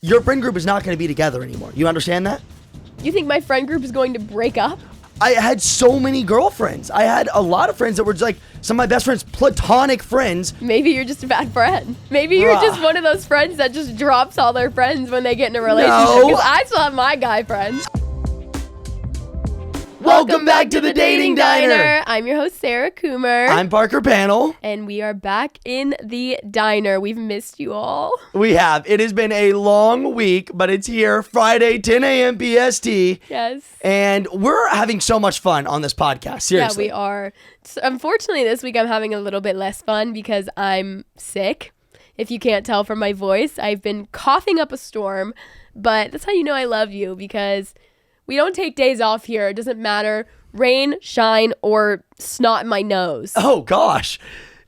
your friend group is not going to be together anymore. You understand that? You think my friend group is going to break up? I had so many girlfriends. I had a lot of friends that were just like some of my best friends, platonic friends. Maybe you're just a bad friend. Maybe you're just one of those friends that just drops all their friends when they get in a relationship. No. Because I still have my guy friends. Welcome back to the Dating Diner. I'm your host, Sarah Coomer. I'm Parker Panel. And we are back in the diner. We've missed you all. We have. It has been a long week, but it's here, Friday, 10 a.m. PST. Yes. And we're having so much fun on this podcast. Seriously. Yeah, we are. So unfortunately, this week I'm having a little bit less fun because I'm sick. If you can't tell from my voice, I've been coughing up a storm. But that's how you know I love you, because we don't take days off here. It doesn't matter. Rain, shine, or snot in my nose. Oh, gosh.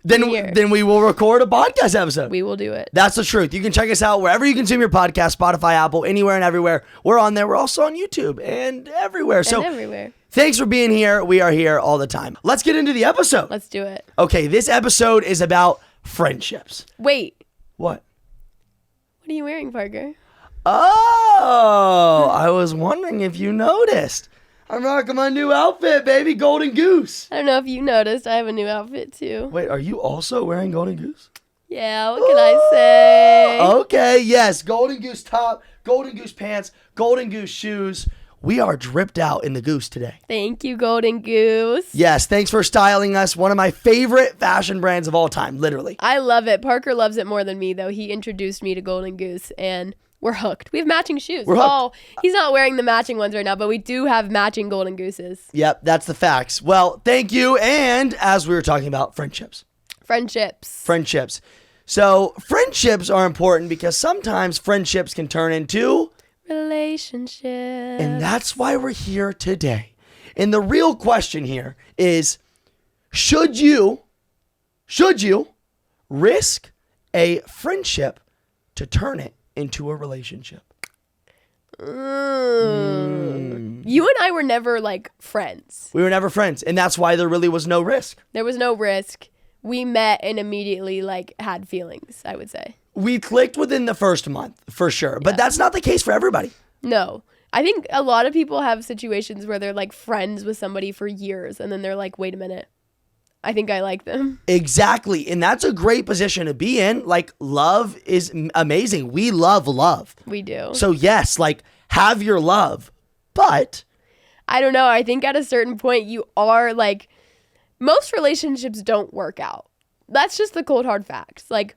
Then we will record a podcast episode. We will do it. That's the truth. You can check us out wherever you consume your podcast, Spotify, Apple, anywhere and everywhere. We're on there. We're also on YouTube and everywhere. So everywhere. Thanks for being here. We are here all the time. Let's get into the episode. Let's do it. Okay, this episode is about friendships. Wait. What? What are you wearing, Parker? Oh, I was wondering if you noticed. I'm rocking my new outfit, baby. Golden Goose. I don't know if you noticed. I have a new outfit, too. Wait, are you also wearing Golden Goose? Yeah, what can I say? Okay, yes. Golden Goose top, Golden Goose pants, Golden Goose shoes. We are dripped out in the Goose today. Thank you, Golden Goose. Yes, thanks for styling us. One of my favorite fashion brands of all time, literally. I love it. Parker loves it more than me, though. He introduced me to Golden Goose, and we're hooked. We have matching shoes. We're hooked. Oh, he's not wearing the matching ones right now, but we do have matching Golden Gooses. Yep, that's the facts. Well, thank you. And as we were talking about, friendships. Friendships. So friendships are important because sometimes friendships can turn into relationships. And that's why we're here today. And the real question here is, should you risk a friendship to turn it into a relationship? You and I were never like friends. We were never friends, and that's why there really was no risk. There was no risk. We met and immediately like had feelings, I would say. We clicked within the first month, for sure. But that's not the case for everybody. No. I think a lot of people have situations where they're like friends with somebody for years, and then they're like, wait a minute, I think I like them. Exactly. And that's a great position to be in. Like, love is amazing. We love love. We do. So yes, like, have your love. But I don't know. I think at a certain point you are like, most relationships don't work out. That's just the cold hard facts. Like,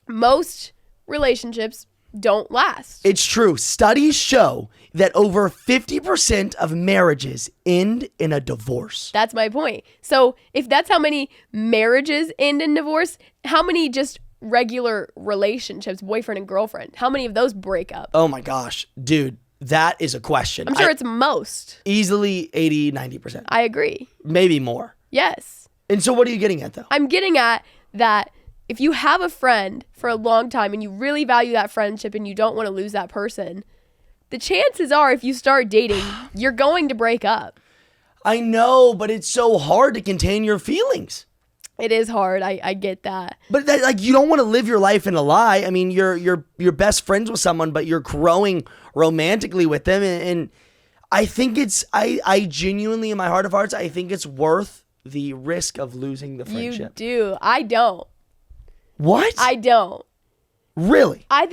most relationships don't last. It's true. Studies show that over 50% of marriages end in a divorce. That's my point. So if that's how many marriages end in divorce, how many just regular relationships, boyfriend and girlfriend, how many of those break up? Oh my gosh, dude, that is a question. I'm sure it's most. Easily 80, 90%. I agree. Maybe more. Yes. And so what are you getting at, though? I'm getting at that if you have a friend for a long time and you really value that friendship and you don't want to lose that person, the chances are if you start dating, you're going to break up. I know, but it's so hard to contain your feelings. It is hard. I get that. But that, like, you don't want to live your life in a lie. I mean, you're best friends with someone, but you're growing romantically with them. And I think I genuinely, in my heart of hearts, I think it's worth the risk of losing the friendship. You do. I don't. What? I don't. Really? I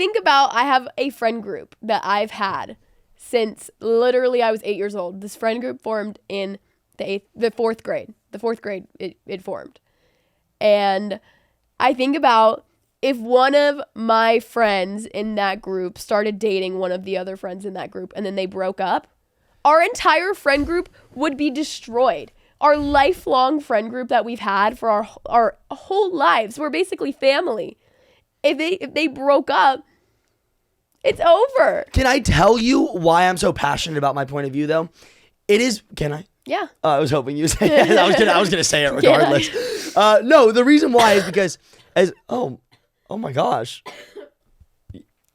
have a friend group that I've had since literally I was 8 years old. This friend group formed in the fourth grade. The fourth grade, it formed. And I think about if one of my friends in that group started dating one of the other friends in that group and then they broke up, our entire friend group would be destroyed. Our lifelong friend group that we've had for our whole lives, we're basically family. If they broke up, it's over. Can I tell you why I'm so passionate about my point of view, though? It is. Can I? Yeah. I was hoping you would say it. I was gonna say it regardless. No, the reason why is because oh my gosh.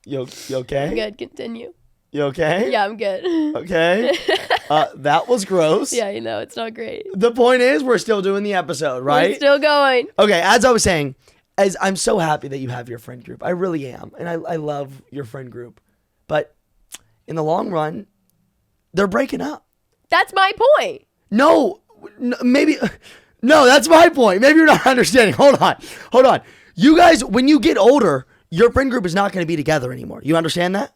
You okay? I'm good. Continue. You okay? Yeah, I'm good. Okay. That was gross. Yeah, you know, it's not great. The point is, we're still doing the episode, right? We're still going. Okay, as I was saying, as I'm so happy that you have your friend group. I really am. And I love your friend group. But in the long run, they're breaking up. That's my point. No, maybe. No, that's my point. Maybe you're not understanding. Hold on. You guys, when you get older, your friend group is not going to be together anymore. You understand that?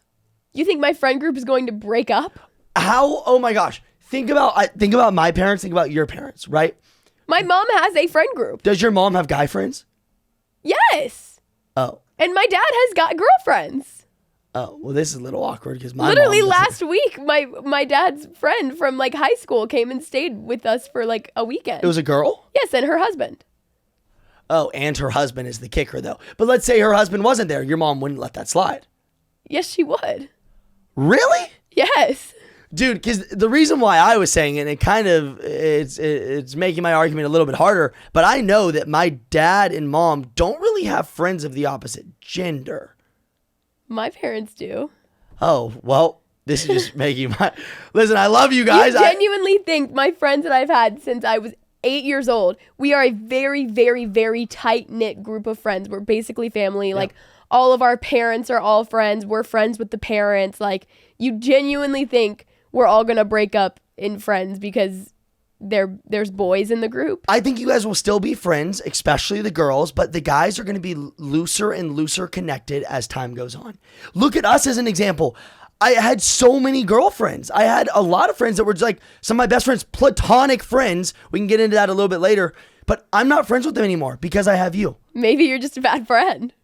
You think my friend group is going to break up? How? Oh my gosh. Think about my parents. Think about your parents, right? My mom has a friend group. Does your mom have guy friends? Yes. Oh. And my dad has got girlfriends. Oh, well, this is a little awkward because my literally mom last week, my dad's friend from like high school came and stayed with us for like a weekend. It was a girl? Yes, and her husband. Oh, and her husband is the kicker though. But let's say her husband wasn't there. Your mom wouldn't let that slide. Yes, she would. Really? Yes. Dude, because the reason why I was saying it, it's making my argument a little bit harder, but I know that my dad and mom don't really have friends of the opposite gender. My parents do. Oh, well, this is just making my... Listen, I love you guys. You genuinely think my friends that I've had since I was 8 years old, we are a very, very, very tight-knit group of friends. We're basically family. Yeah. Like, all of our parents are all friends. We're friends with the parents. Like, you genuinely think we're all going to break up in friends because there's boys in the group? I think you guys will still be friends, especially the girls, but the guys are going to be looser and looser connected as time goes on. Look at us as an example. I had so many girlfriends. I had a lot of friends that were just like some of my best friends, platonic friends. We can get into that a little bit later, but I'm not friends with them anymore because I have you. Maybe you're just a bad friend.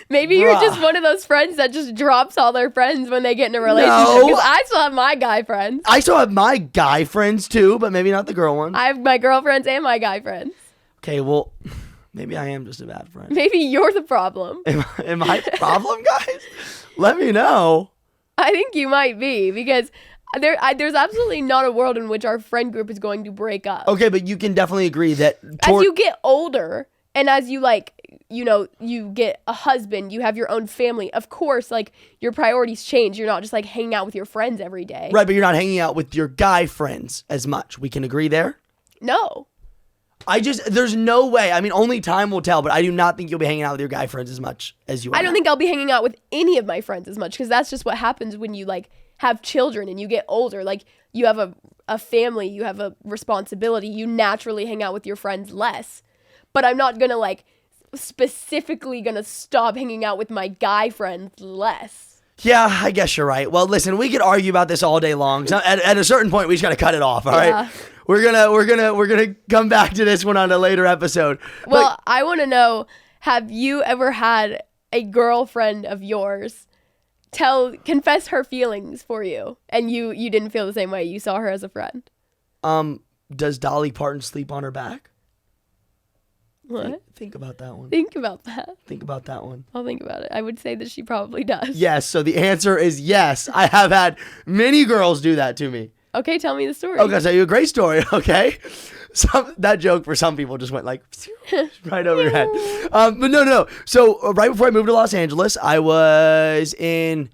Maybe you're just one of those friends that just drops all their friends when they get in a relationship. Because I still have my guy friends. I still have my guy friends too, but maybe not the girl ones. I have my girlfriends and my guy friends. Okay, well, maybe I am just a bad friend. Maybe you're the problem. Am I the problem, guys? Let me know. I think you might be because there's absolutely not a world in which our friend group is going to break up. Okay, but you can definitely agree that as you get older and as you you get a husband, you have your own family. Of course, like your priorities change. You're not just like hanging out with your friends every day. Right, but you're not hanging out with your guy friends as much. We can agree there? No. There's no way. I mean, only time will tell, but I do not think you'll be hanging out with your guy friends as much as you are. I don't think I'll be hanging out with any of my friends as much because that's just what happens when you like have children and you get older. Like you have a family, you have a responsibility. You naturally hang out with your friends less. But I'm not gonna like specifically gonna stop hanging out with my guy friends less. Yeah, I guess you're right. Well, listen, we could argue about this all day long. So at a certain point, we just gotta cut it off. All right, we're gonna come back to this one on a later episode. Well, I want to know: have you ever had a girlfriend of yours confess her feelings for you, and you didn't feel the same way? You saw her as a friend. Does Dolly Parton sleep on her back? What? Think about that one. Think about that. Think about that one. I'll think about it. I would say that she probably does. Yes, so the answer is yes. I have had many girls do that to me. Okay, tell me the story. Okay, I'll tell you a great story, okay? That joke for some people just went like right over your head. But no. So right before I moved to Los Angeles, I was it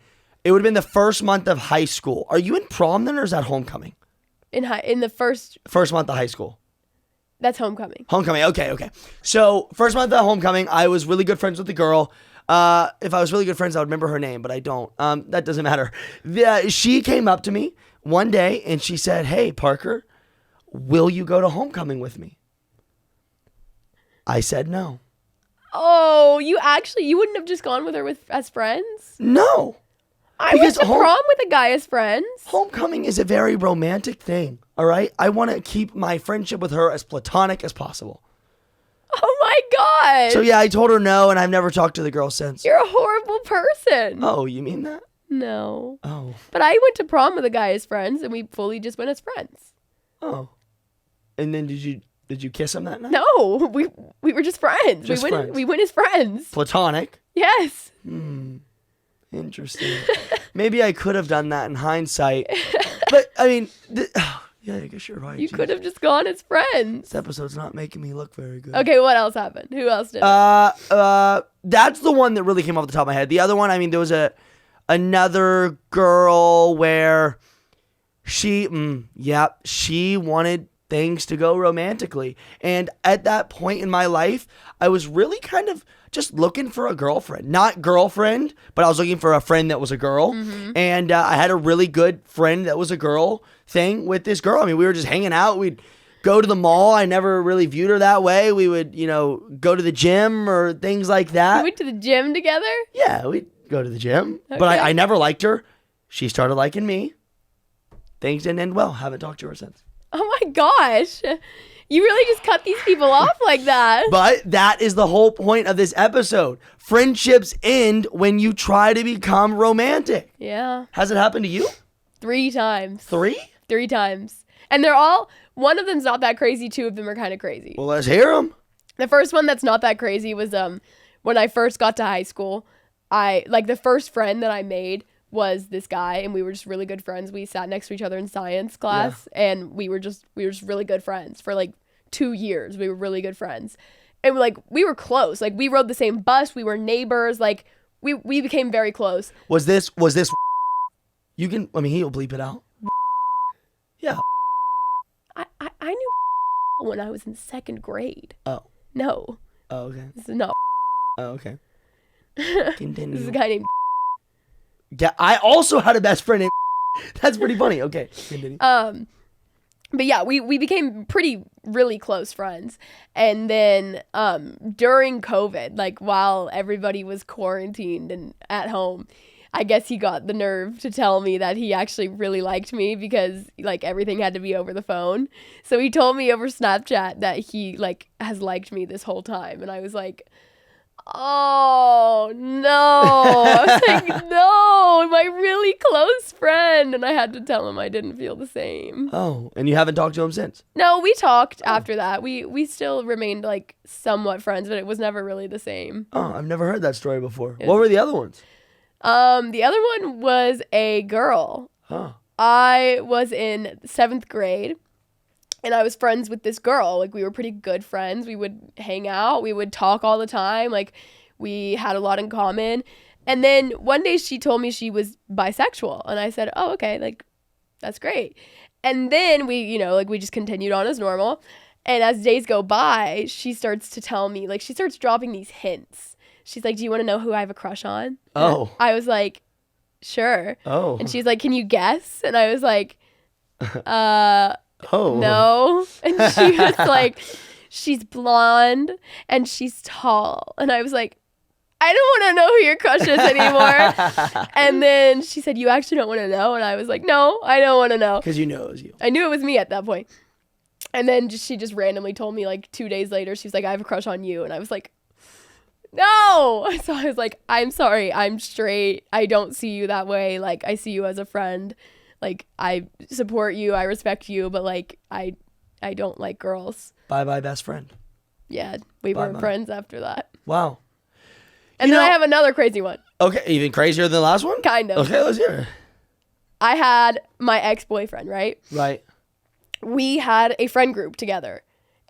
would have been the first month of high school. Are you in prom then or is that homecoming? In the first month of high school. That's homecoming. Homecoming. Okay. So first month of homecoming, I was really good friends with the girl. If I was really good friends, I would remember her name, but I don't. That doesn't matter. She came up to me one day and she said, "Hey, Parker, will you go to homecoming with me?" I said no. Oh, you wouldn't have just gone with her as friends? No. I went to prom with a guy as friends. Homecoming is a very romantic thing, all right? I want to keep my friendship with her as platonic as possible. Oh my God. So yeah, I told her no, and I've never talked to the girl since. You're a horrible person. Oh, you mean that? No. Oh. But I went to prom with a guy as friends, and we fully just went as friends. Oh. And then did you kiss him that night? No, we were just friends. Friends. We went as friends. Platonic? Yes. Interesting. Maybe I could have done that in hindsight. But, I mean, yeah, I guess you're right. You could have just gone as friends. This episode's not making me look very good. Okay, what else happened? Who else did that's the one that really came off the top of my head. The other one, I mean, there was another girl where she wanted things to go romantically. And at that point in my life, I was really kind of just looking for a girlfriend. Not girlfriend, but I was looking for a friend that was a girl. And I had a really good friend that was a girl thing with this girl. I mean, we were just hanging out. We'd go to the mall. I never really viewed her that way. We would, go to the gym or things like that. We went to the gym together? Yeah, we'd go to the gym. Okay. But I never liked her. She started liking me. Things didn't end well. Haven't talked to her since. Oh my gosh. You really just cut these people off like that. But that is the whole point of this episode. Friendships end when you try to become romantic. Yeah. Has it happened to you? 3 times. 3? 3 times. And they're all, one of them's not that crazy, 2 of them are kind of crazy. Well, let's hear them. The first one that's not that crazy was when I first got to high school. The first friend that I made was this guy, and we were just really good friends. We sat next to each other in science class, and we were just really good friends for 2 years. We were really good friends, and we were close. We rode the same bus. We were neighbors. We became very close. Was this? You can. I mean, he'll bleep it out. Yeah. I knew when I was in 2nd grade. Oh. No. Oh, okay. This is not. Oh, okay. Continue. This is a guy named. Yeah, I also had a best friend named. That's pretty funny. Okay, continue. But yeah, we became really close friends. And then during COVID, while everybody was quarantined and at home, I guess he got the nerve to tell me that he actually really liked me because everything had to be over the phone. So he told me over Snapchat that he has liked me this whole time. And I was like, oh no. I was like, no, my really close friend. And I had to tell him I didn't feel the same. Oh, and you haven't talked to him since? No, we talked after that. We still remained somewhat friends, but it was never really the same. Oh, I've never heard that story before. What were the other ones? The other one was a girl. Huh. I was in 7th grade. And I was friends with this girl. We were pretty good friends. We would hang out. We would talk all the time. We had a lot in common. And then one day she told me she was bisexual. And I said, oh, okay, that's great. And then we, we just continued on as normal. And as days go by, she starts to tell me, she starts dropping these hints. She's like, do you want to know who I have a crush on? Oh. I was like, sure. Oh. And she's like, can you guess? And I was like, oh. no. And she was like, she's blonde and she's tall. And I was like, I don't want to know who your crush is anymore. And then she said, you actually don't want to know? And I was like, no, I don't want to know. Because you know it was you. I knew it was me at that point. And then she just randomly told me 2 days later, she was like, I have a crush on you. And I was like, no. So I was like, I'm sorry, I'm straight. I don't see you that way. I see you as a friend. I support you, I respect you, but I don't like girls. Bye best friend. Yeah, we weren't friends after that. Wow. And then I have another crazy one. Okay, even crazier than the last one? Kind of. Okay, let's hear it. I had my ex-boyfriend, right? Right. We had a friend group together.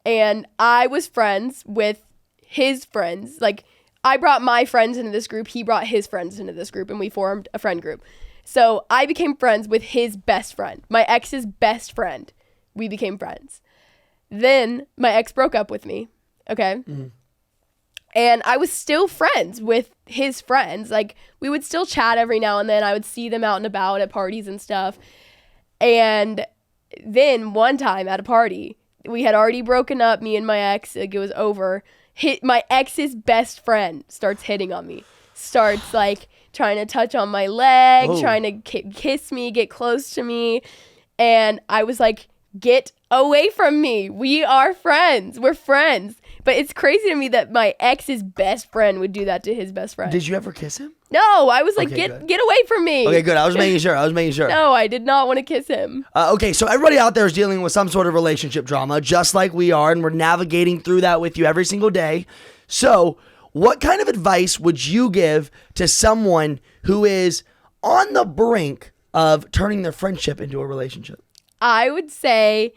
And I was friends with his friends. I brought my friends into this group. He brought his friends into this group. And we formed a friend group. So I became friends with his best friend. My ex's best friend. We became friends. Then my ex broke up with me. Okay? Mm-hmm. And I was still friends with his friends. We would still chat every now and then. I would see them out and about at parties and stuff. And then one time at a party, we had already broken up, me and my ex. It was over. My ex's best friend starts hitting on me. Starts trying to touch on my leg, trying to kiss me, get close to me. And I was like, get away from me. We are friends. We're friends. But it's crazy to me that my ex's best friend would do that to his best friend. Did you ever kiss him? No, I was like, Okay, get away from me. Okay, good. I was making sure. No, I did not want to kiss him. Okay, so everybody out there is dealing with some sort of relationship drama, just like we are, and we're navigating through that with you every single day. So what kind of advice would you give to someone who is on the brink of turning their friendship into a relationship? I would say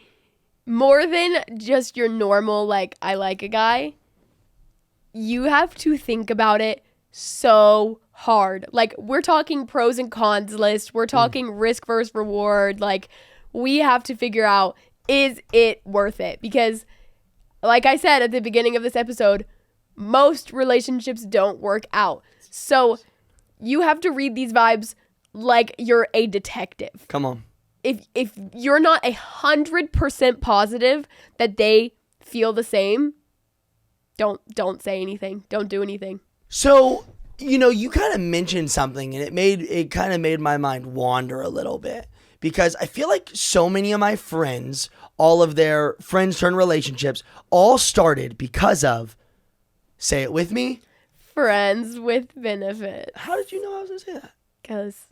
more than just your normal, I like a guy, you have to think about it so hard. We're talking pros and cons list. We're talking risk versus reward. We have to figure out, is it worth it? Because like I said at the beginning of this episode, most relationships don't work out. So you have to read these vibes like you're a detective. Come on. If you're not 100% positive that they feel the same, don't say anything. Don't do anything. So, you kind of mentioned something, and it kind of made my mind wander a little bit, because I feel like so many of my friends, all of their friends turn relationships, all started because of, say it with me, friends with benefits. How did you know I was going to say that? Because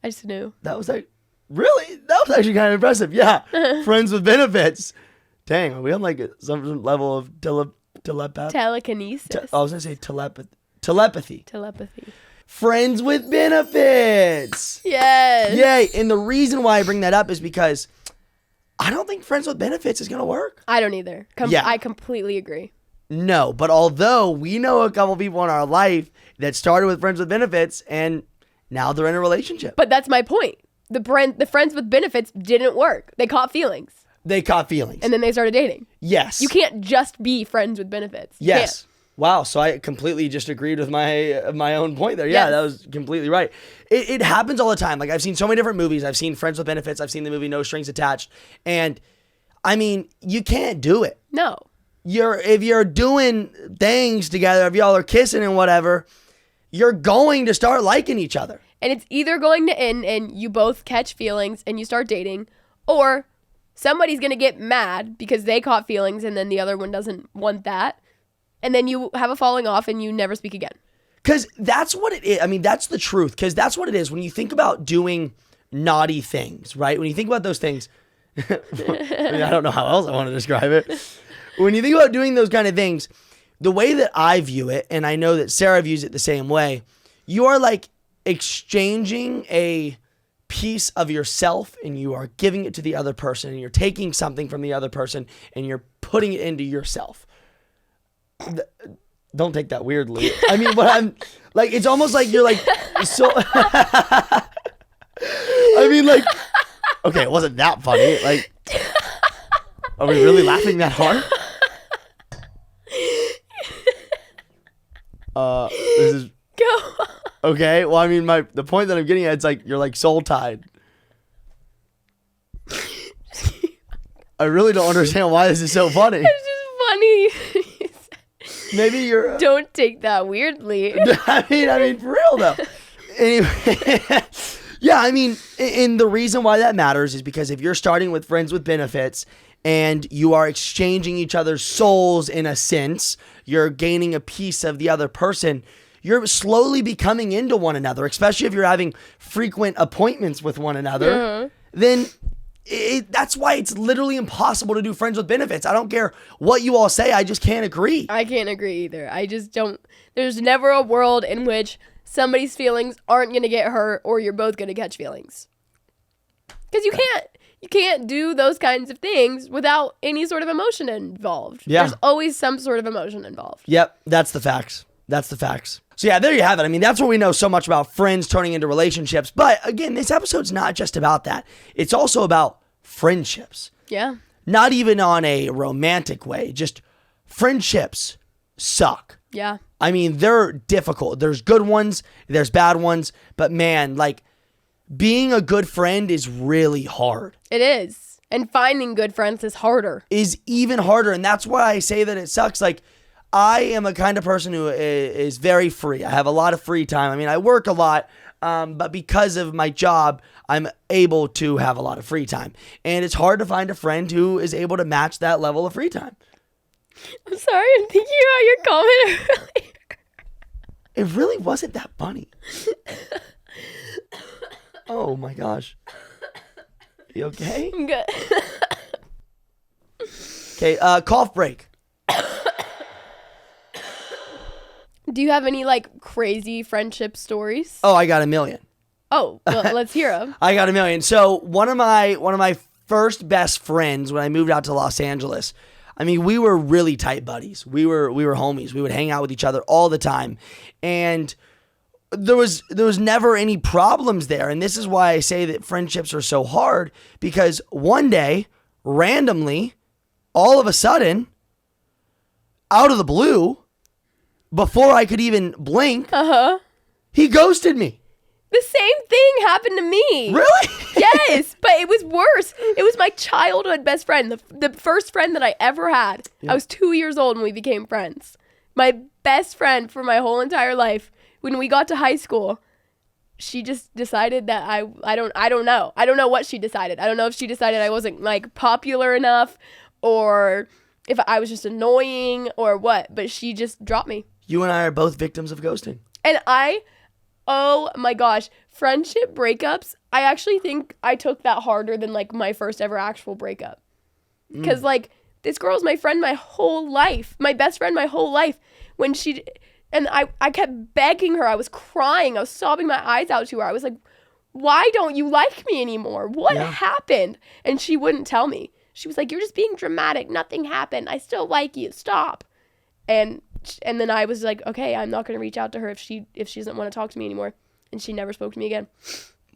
I just knew. That was like, really? That was actually kind of impressive. Yeah. Friends with benefits. Dang, are we on like some level of telepathy? Telekinesis. I was going to say telepathy. Telepathy. Friends with benefits. Yes. Yay. And the reason why I bring that up is because I don't think friends with benefits is going to work. I don't either. Yeah. I completely agree. No, but although we know a couple people in our life that started with friends with benefits and now they're in a relationship. But that's my point. The friends with benefits didn't work. They caught feelings. And then they started dating. Yes. You can't just be friends with benefits. You yes. can't. Wow. So I completely just agreed with my own point there. Yeah, Yes. That was completely right. It happens all the time. Like I've seen so many different movies. I've seen Friends with Benefits. I've seen the movie No Strings Attached. And I mean, you can't do it. No. If you're doing things together, if y'all are kissing and whatever, you're going to start liking each other. And it's either going to end and you both catch feelings and you start dating, or somebody's going to get mad because they caught feelings and then the other one doesn't want that. And then you have a falling off and you never speak again. Because that's what it is. I mean, that's the truth. Because that's what it is. When you think about doing naughty things, right? When you think about those things, I don't know how else I want to describe it. When you think about doing those kind of things, the way that I view it, and I know that Sarah views it the same way, you are like exchanging a piece of yourself and you are giving it to the other person, and you're taking something from the other person and you're putting it into yourself. Don't take that weirdly. I mean, but I'm like, it's almost like you're like, so, I mean, like, okay, it wasn't that funny. Like, are we really laughing that hard? This is Go. okay. Well, I mean, the point that I'm getting at, it's like you're like soul tied. I really don't understand why this is so funny. It's just funny. Maybe you're. Don't take that weirdly. I mean, for real though. Anyway, yeah. I mean, and the reason why that matters is because if you're starting with friends with benefits and you are exchanging each other's souls in a sense, you're gaining a piece of the other person. You're slowly becoming into one another, especially if you're having frequent appointments with one another. Uh-huh. Then that's why it's literally impossible to do friends with benefits. I don't care what you all say. I just can't agree. I can't agree either. I just don't. There's never a world in which somebody's feelings aren't going to get hurt or you're both going to catch feelings. Because you can't do those kinds of things without any sort of emotion involved. Yeah. There's always some sort of emotion involved. Yep, that's the facts. So yeah, there you have it. I mean, that's what we know so much about friends turning into relationships. But again, this episode's not just about that. It's also about friendships. Yeah. Not even on a romantic way. Just friendships suck. Yeah. I mean, they're difficult. There's good ones, there's bad ones. But man, like, being a good friend is really hard. It is. And finding good friends is harder. Is even harder. And that's why I say that it sucks. Like, I am a kind of person who is very free. I have a lot of free time. I mean, I work a lot, but because of my job, I'm able to have a lot of free time. And it's hard to find a friend who is able to match that level of free time. I'm sorry, I'm thinking about your comment earlier. It really wasn't that funny. Oh my gosh. You okay? I'm good. Okay, cough break. Do you have any like crazy friendship stories? Oh, I got a million. Oh, well, let's hear them. I got a million. So one of my first best friends when I moved out to Los Angeles, I mean, we were really tight buddies. We were homies. We would hang out with each other all the time. And there was never any problems there. And this is why I say that friendships are so hard, because one day randomly, all of a sudden, out of the blue, before I could even blink, he ghosted me. The same thing happened to me. Really? Yes, but it was worse. It was my childhood best friend, the first friend that I ever had. Yeah. I was 2 years old when we became friends. My best friend for my whole entire life. When we got to high school, she just decided that I don't know. I don't know what she decided. I don't know if she decided I wasn't like popular enough or if I was just annoying or what, but she just dropped me. You and I are both victims of ghosting. And oh my gosh, friendship breakups, I actually think I took that harder than like my first ever actual breakup. Because like this girl's my friend my whole life, my best friend my whole life. And I kept begging her, I was crying, I was sobbing my eyes out to her. I was like, why don't you like me anymore? What happened? And she wouldn't tell me. She was like, you're just being dramatic. Nothing happened. I still like you. Stop. And then I was like, okay, I'm not going to reach out to her if she doesn't want to talk to me anymore. And she never spoke to me again.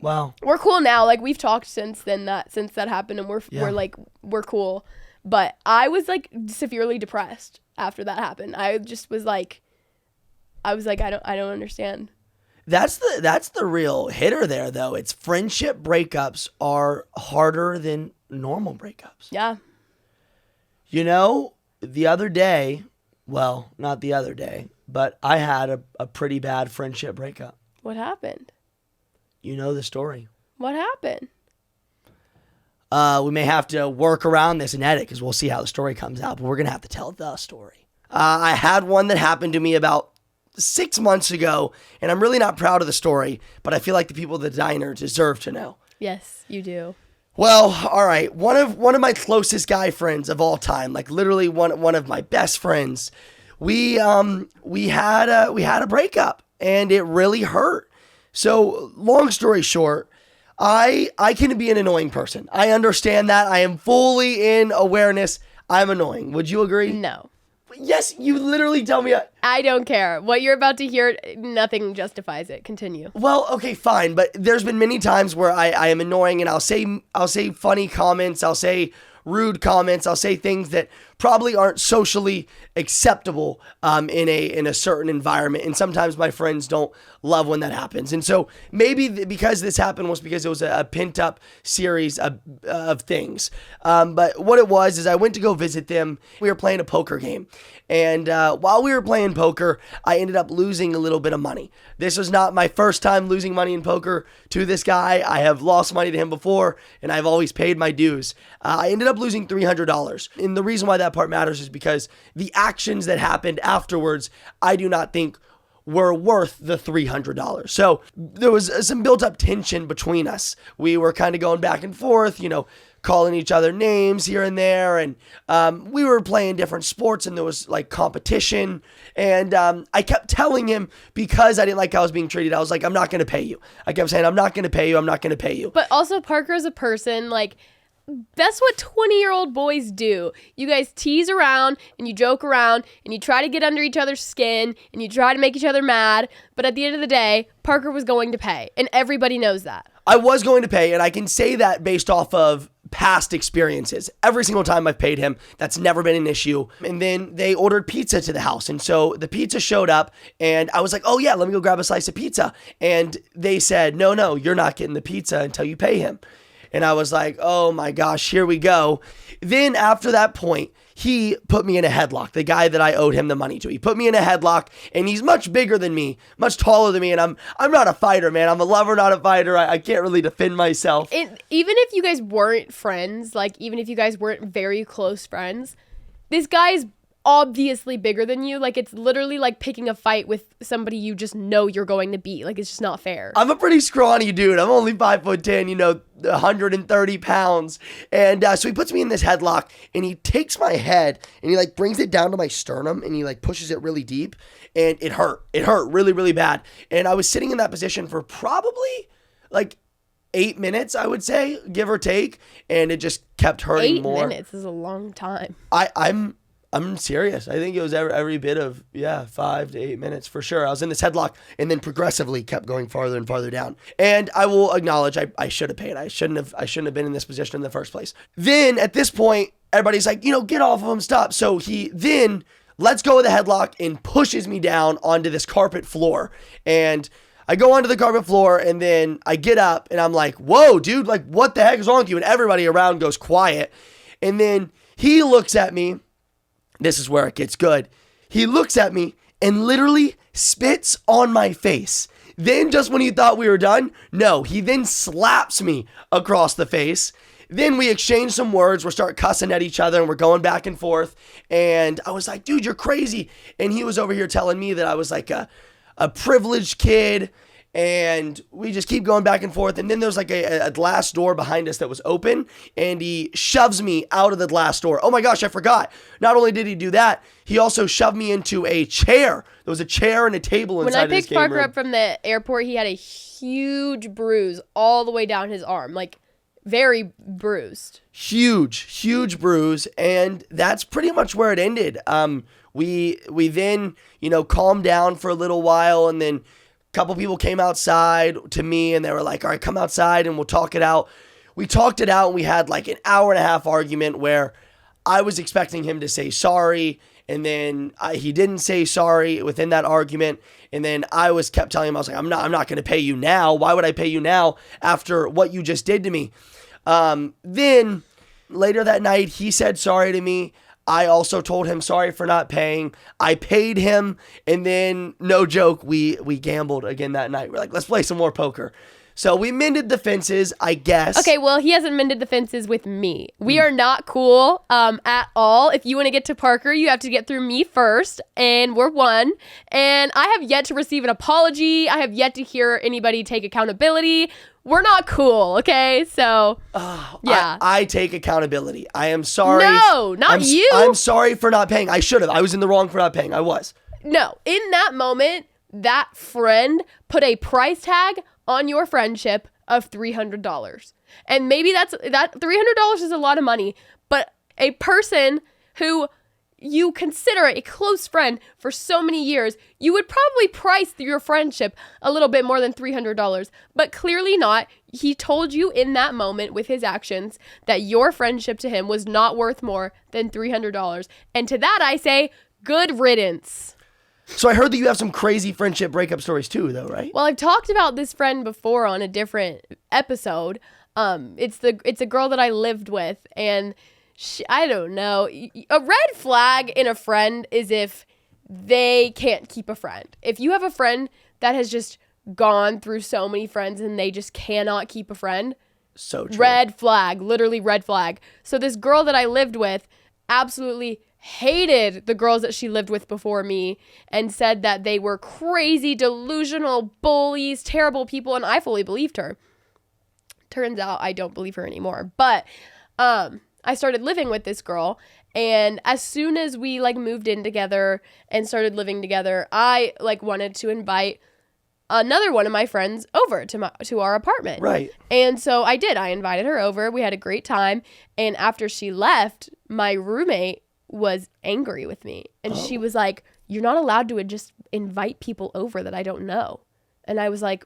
Wow. We're cool now. Like we've talked since that happened, and we're cool. But I was like severely depressed after that happened. I was like, I don't understand. That's the real hitter there, though. It's friendship breakups are harder than normal breakups. Yeah. You know, the other day, well, not the other day, but I had a pretty bad friendship breakup. What happened? You know the story. What happened? We may have to work around this and edit because we'll see how the story comes out, but we're going to have to tell the story. I had one that happened to me about 6 months ago, and I'm really not proud of the story, but I feel like the people at the diner deserve to know. Yes, you do. Well, all right. One of my closest guy friends of all time, like literally one of my best friends, we had a breakup, and it really hurt. So, long story short, I can be an annoying person. I understand that. I am fully in awareness. I'm annoying. Would you agree? No. Yes, you literally tell me. I don't care. What you're about to hear, nothing justifies it. Continue. Well, okay, fine. But there's been many times where I am annoying, and I'll say funny comments. I'll say rude comments. I'll say things that probably aren't socially acceptable in a certain environment. And sometimes my friends don't love when that happens. And so maybe because this happened was because it was a pent up series of things. But what it was is I went to go visit them. We were playing a poker game. And while we were playing poker, I ended up losing a little bit of money. This was not my first time losing money in poker to this guy. I have lost money to him before, and I've always paid my dues. I ended up losing $300. And the reason why that part matters is because the actions that happened afterwards, I do not think were worth the $300. So there was some built up tension between us. We were kind of going back and forth, calling each other names here and there. And we were playing different sports, and there was like competition. And I kept telling him, because I didn't like how I was being treated, I was like, I'm not going to pay you. I kept saying, I'm not going to pay you. I'm not going to pay you. But also Parker is a person, like, that's what 20-year-old boys do. You guys tease around and you joke around and you try to get under each other's skin and you try to make each other mad. But at the end of the day, Parker was going to pay, and everybody knows that. I was going to pay, and I can say that based off of past experiences. Every single time I've paid him, that's never been an issue. And then they ordered pizza to the house. And so the pizza showed up, and I was like, oh yeah, let me go grab a slice of pizza. And they said, no, you're not getting the pizza until you pay him. And I was like, oh my gosh, here we go. Then after that point, he put me in a headlock, the guy that I owed him the money to. He put me in a headlock, and he's much bigger than me, much taller than me, and I'm not a fighter, man. I'm a lover, not a fighter. I can't really defend myself. Even if you guys weren't friends, like even if you guys weren't very close friends, this guy is obviously bigger than you. Like, it's literally like picking a fight with somebody you just know you're going to beat. Like, it's just not fair. I'm a pretty scrawny dude. I'm only 5'10", 130 pounds. And so he puts me in this headlock, and he takes my head and he like brings it down to my sternum, and he like pushes it really deep, and it hurt. It hurt really, really bad. And I was sitting in that position for probably like 8 minutes, I would say, give or take. And it just kept hurting more. 8 minutes is a long time. I'm I'm serious. I think it was every bit of 5 to 8 minutes for sure. I was in this headlock and then progressively kept going farther and farther down. And I will acknowledge I should have paid. I shouldn't have been in this position in the first place. Then at this point, everybody's like, get off of him, stop. So he then lets go of the headlock and pushes me down onto this carpet floor. And I go onto the carpet floor and then I get up and I'm like, whoa, dude, like what the heck is wrong with you? And everybody around goes quiet. And then he looks at me. This is where it gets good. He looks at me and literally spits on my face. Then just when he thought we were done, no, he then slaps me across the face. Then we exchange some words. We start cussing at each other and we're going back and forth. And I was like, dude, you're crazy. And he was over here telling me that I was like a privileged kid. And we just keep going back and forth. And then there's like a glass door behind us that was open. And he shoves me out of the glass door. Oh my gosh, I forgot. Not only did he do that, he also shoved me into a chair. There was a chair and a table inside of this game room. When I picked Parker up from the airport, he had a huge bruise all the way down his arm. Like, very bruised. Huge bruise. And that's pretty much where it ended. We then, calmed down for a little while, and then couple people came outside to me and they were like, all right, come outside and we'll talk it out. We talked it out and we had like an hour and a half argument where I was expecting him to say sorry. And then he didn't say sorry within that argument. And then I kept telling him, I was like, I'm not going to pay you now. Why would I pay you now after what you just did to me? Then later that night, he said sorry to me. I also told him sorry for not paying. I paid him, and then, no joke, we gambled again that night. We're like, let's play some more poker. So we mended the fences, I guess. Okay, well, he hasn't mended the fences with me. We are not cool at all. If you want to get to Parker, you have to get through me first, and we're one. And I have yet to receive an apology. I have yet to hear anybody take accountability. We're not cool, okay? So, yeah. I take accountability. I am sorry. No, not you. I'm sorry for not paying. I should have. I was in the wrong for not paying. I was. No, in that moment, that friend put a price tag on your friendship of $300. And maybe that $300 is a lot of money, but a person who you consider a close friend for so many years, you would probably price your friendship a little bit more than $300, but clearly not. He told you in that moment with his actions that your friendship to him was not worth more than $300. And to that I say, good riddance. So I heard that you have some crazy friendship breakup stories too, though, right? Well, I've talked about this friend before on a different episode. It's a girl that I lived with, and I don't know. A red flag in a friend is if they can't keep a friend. If you have a friend that has just gone through so many friends and they just cannot keep a friend, so true. Red flag, literally red flag. So this girl that I lived with absolutely hated the girls that she lived with before me and said that they were crazy, delusional bullies, terrible people, and I fully believed her. Turns out I don't believe her anymore. But I started living with this girl, and as soon as we moved in together and started living together, I wanted to invite another one of my friends over to our apartment. Right. And so I did. I invited her over. We had a great time. And after she left, my roommate was angry with me. And she was like, you're not allowed to just invite people over that I don't know. And I was like,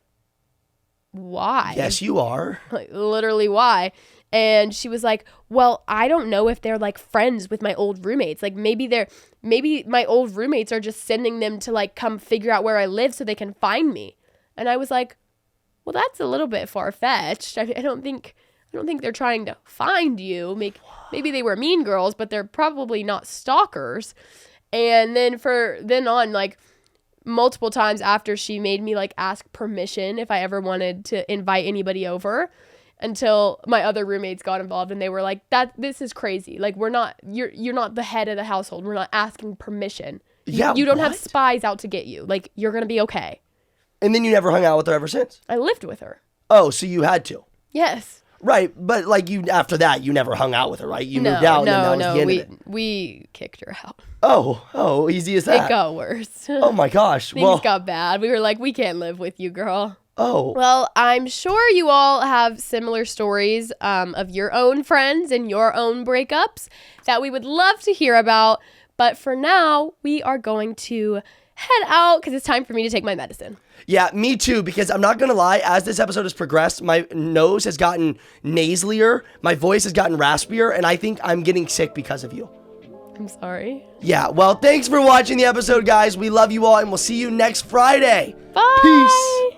why? Yes, you are. Literally, why? And she was like, well, I don't know if they're friends with my old roommates. Maybe my old roommates are just sending them to come figure out where I live so they can find me. And I was like, well, that's a little bit far-fetched. I don't think they're trying to find you. Maybe they were mean girls, but they're probably not stalkers. And then then on, multiple times after, she made me ask permission if I ever wanted to invite anybody over, until my other roommates got involved and they were like, this is crazy. You're not the head of the household. We're not asking permission. You don't have spies out to get you. You're going to be okay. And then you never hung out with her ever since? I lived with her. Oh, so you had to? Yes. Right, but after that, you never hung out with her, right? You moved out, and then that was the end of it. We kicked her out. Oh, easy as that. It got worse. Oh my gosh. Things got bad. We were like, we can't live with you, girl. Oh. Well, I'm sure you all have similar stories of your own friends and your own breakups that we would love to hear about. But for now, we are going to head out because it's time for me to take my medicine. Yeah, me too, because I'm not going to lie, as this episode has progressed, my nose has gotten nasalier, my voice has gotten raspier, and I think I'm getting sick because of you. I'm sorry. Yeah, well, thanks for watching the episode, guys. We love you all, and we'll see you next Friday. Bye. Peace.